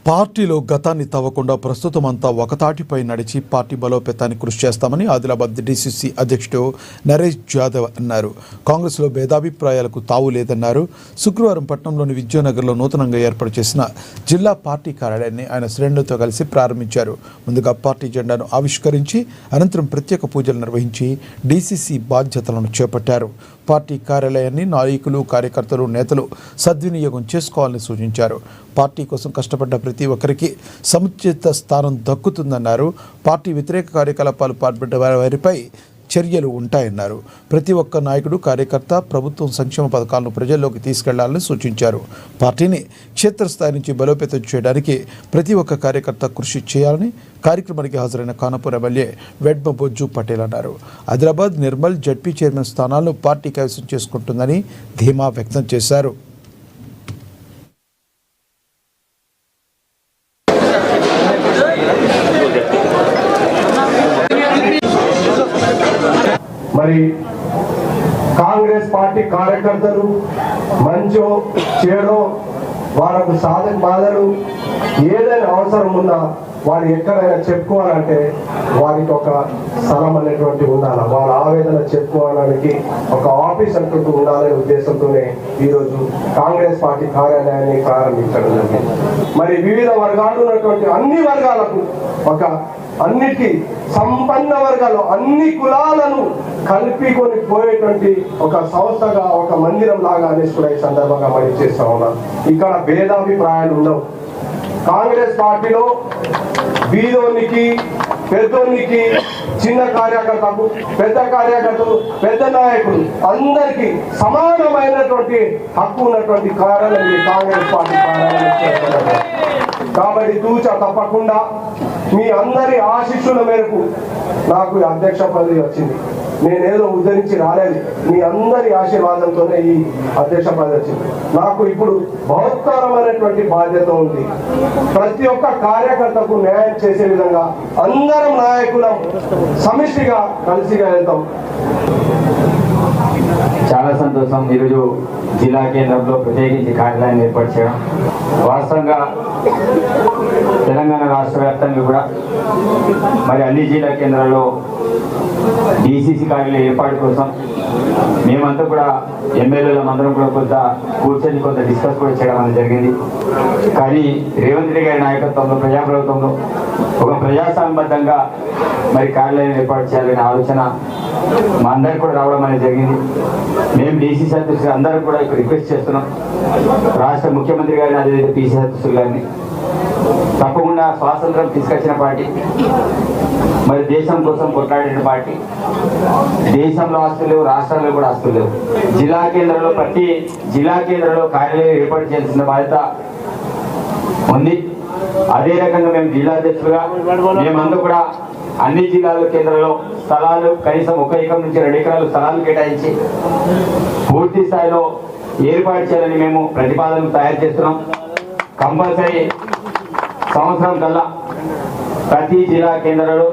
పార్టీలో గతాన్ని తవ్వకుండా ప్రస్తుతం అంతా ఒకతాటిపై నడిచి పార్టీ బలోపేతానికి కృషి చేస్తామని ఆదిలాబాద్ డీసీసీ అధ్యక్షుడు నరేష్ జాదవ్ అన్నారు. కాంగ్రెస్లో భేదాభిప్రాయాలకు తావు లేదన్నారు. శుక్రవారం పట్టణంలోని విద్యానగర్లో నూతనంగా ఏర్పాటు చేసిన జిల్లా పార్టీ కార్యాలయాన్ని ఆయన శ్రేణులతో కలిసి ప్రారంభించారు. ముందుగా పార్టీ జెండాను ఆవిష్కరించి అనంతరం ప్రత్యేక పూజలు నిర్వహించి డీసీసీ బాధ్యతలను చేపట్టారు. పార్టీ కార్యాలయాన్ని నాయకులు, కార్యకర్తలు, నేతలు సద్వినియోగం చేసుకోవాలని సూచించారు. పార్టీ కోసం కష్టపడ్డ ప్రతి ఒక్కరికి సముచిత స్థానం దక్కుతుందన్నారు. పార్టీ వ్యతిరేక కార్యకలాపాలు పాల్పడ్డ వారిపై చర్యలు ఉంటాయన్నారు. ప్రతి ఒక్క నాయకుడు, కార్యకర్త ప్రభుత్వం సంక్షేమ పథకాలను ప్రజల్లోకి తీసుకెళ్లాలని సూచించారు. పార్టీని క్షేత్రస్థాయి నుంచి బలోపేతం చేయడానికి ప్రతి ఒక్క కార్యకర్త కృషి చేయాలని కార్యక్రమానికి హాజరైన ఖానాపూర్ ఎమ్మెల్యే వెడ్మ బొజ్జు పటేల్ అన్నారు. ఆదిలాబాద్, నిర్మల్ జడ్పీ చైర్మన్ స్థానాలను పార్టీ కైవసం చేసుకుంటుందని ధీమా వ్యక్తం చేశారు. మరి కాంగ్రెస్ పార్టీ కార్యకర్తలు మంచో చెడో వాళ్ళకు సాధక బాధలు ఏదైనా అవసరం ఉన్నా వారు ఎక్కడైనా చెప్పుకోవాలంటే వారికి ఒక స్థలం అనేటువంటి ఉండాలి. వాళ్ళ ఆవేదన చెప్పుకోవడానికి ఒక ఆఫీస్ అంటూ ఉండాలనే ఉద్దేశంతోనే ఈరోజు కాంగ్రెస్ పార్టీ కార్యాలయాన్ని ప్రారంభించడం జరిగింది. మరి వివిధ వర్గాలు ఉన్నటువంటి అన్ని వర్గాలకు ఒక అన్నిటి సంపన్న వర్గాలు అన్ని కులాలను కల్పికొని పోయేటువంటి ఒక సంస్థగా, ఒక మందిరం లాగా అనేసి కూడా ఈ సందర్భంగా మనం చేస్తా ఉన్నాం. ఇక్కడ భేదాభిప్రాయాలు ఉండవు. కాంగ్రెస్ పార్టీలో బీదోనికి, పెద్దోనికి, చిన్న కార్యకర్తకు, పెద్ద కార్యకర్తలు, పెద్ద నాయకులు అందరికీ సమానమైనటువంటి హక్కు ఉన్నటువంటి కార్యాలయం ఈ కాంగ్రెస్ పార్టీ కార్యాలయం. కాబట్టి తూచా తప్పకుండా మీ అందరి ఆశీస్సుల మేరకు నాకు అధ్యక్ష పదవి వచ్చింది. నేనేదో ఉద్ధరించి రాలేదు, మీ అందరి ఆశీర్వాదంతోనే ఈ అధ్యక్ష పదవి వచ్చింది. నాకు ఇప్పుడు బహుత్తరమైనటువంటి బాధ్యత ఉంది. ప్రతి ఒక్క కార్యకర్తకు న్యాయం చేసే విధంగా అందరం నాయకులం సమిష్టిగా కలిసిగా వెళ్తాం. చాలా సంతోషం. ఈరోజు జిల్లా కేంద్రంలో ప్రత్యేకించి కార్యాలయాన్ని ఏర్పాటు చేయడం. వాస్తవంగా తెలంగాణ రాష్ట్ర వ్యాప్తంగా కూడా మరి అన్ని జిల్లా కేంద్రాల్లో డీసీసీ కార్యాలయం ఏర్పాటు కోసం మేమంతా కూడా ఎమ్మెల్యేలం అందరం కూడా కొంత డిస్కస్ కూడా చేయడం అనేది జరిగింది. కానీ రేవంత్ రెడ్డి గారి నాయకత్వంలో ప్రజాప్రభుత్వంలో ఒక ప్రజాసంబద్ధంగా మరి కార్యాలయం ఏర్పాటు చేయాలనే ఆలోచన మా అందరికి కూడా రావడం అనేది జరిగింది. మేము డీసీసీ అధ్యక్షులు అందరూ కూడా ఇక్కడ రిక్వెస్ట్ చేస్తున్నాం. రాష్ట్ర ముఖ్యమంత్రి గారిని, అదేవిధంగా పీసీసీ అధ్యక్షులు గారిని తప్పకుండా స్వాతంత్రం తీసుకొచ్చిన పార్టీ, మరి దేశం కోసం కొట్లాడిన పార్టీ. దేశంలో ఆస్తులు లేవు, రాష్ట్రాల్లో కూడా ఆస్తులు లేవు. జిల్లా కేంద్రంలో ప్రతి జిల్లా కేంద్రంలో కార్యాలయం ఏర్పాటు చేయాల్సిన బాధ్యత ఉంది. అదే రకంగా మేము జిల్లా అధ్యక్షులుగా మేమందరూ కూడా అన్ని జిల్లాల కేంద్రంలో స్థలాలు కనీసం 1 ఎకరం నుంచి 2 ఎకరాలు స్థలాలు కేటాయించి పూర్తి స్థాయిలో ఏర్పాటు చేయాలని మేము ప్రతిపాదనలు తయారు చేస్తున్నాం. కంపల్సరీ సంవత్సరం కల్లా ప్రతి జిల్లా కేంద్రంలో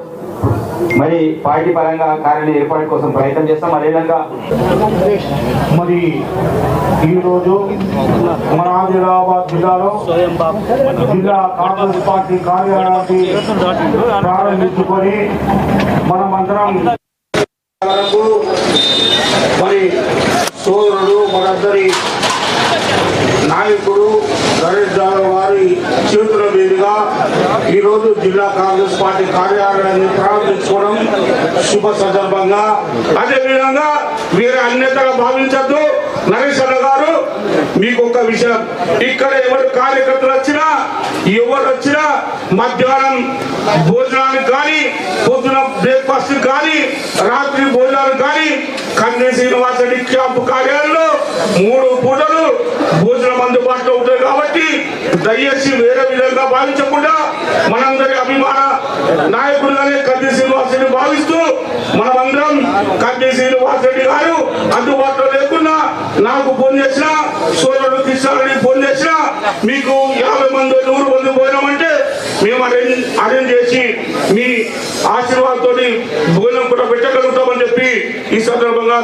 మరి పార్టీ పరంగా కార్యాలయం ఏర్పాటు కోసం ప్రయత్నం చేస్తాం. అదేవిధంగా మరి ఈరోజు మన ఆదిలాబాద్ జిల్లాలో జిల్లా కాంగ్రెస్ పార్టీ కార్యాలయాన్ని ప్రారంభించుకొని మనమందరం మరి సోదరుడు మనందరి నాయకుడు నరేష్ జాదవ్ వారి చేతుల మీదుగా ఈరోజు జిల్లా కాంగ్రెస్ పార్టీ కార్యాలయాన్ని ప్రారంభించుకోవడం శుభ సందర్భంగా. అదేవిధంగా వేరే అన్యతగా భావించద్దు. నరేష్ అన్న గారు, మీకు ఒక విషయం, ఇక్కడ ఎవరు కార్యకర్తలు వచ్చినా, ఎవరు వచ్చినా మధ్యాహ్నం భోజనానికి కానీ, పొద్దున బ్రేక్ఫాస్ట్ కానీ, రాత్రి భోజనాలు కానీ కంది శ్రీనివాస రెడ్డి క్యాంపు కార్యాలయంలో 3 పూటలు భోజనం అందుబాటులో ఉంటాయి. కాబట్టి దయచేసి వేరే విధంగా భావించకుండా మనందరి అభిమాన నాయకుడుగానే కంది శ్రీనివాస రెడ్డి భావిస్తూ మనమందరం కంది శ్రీనివాస రెడ్డి గారు అందుబాటులో లేకున్నా నాకు ఫోన్ చేసినా, సోదరుడు కృష్ణారెడ్డి ఫోన్ చేసినా, మీకు 50 మంది 100 మంది పోయినామంటే మేము అరేంజ్ చేసి మీ ఆశీర్వాదంతో భోజనం కూడా పెట్టగలుగుతామని చెప్పి ఈ సందర్భంగా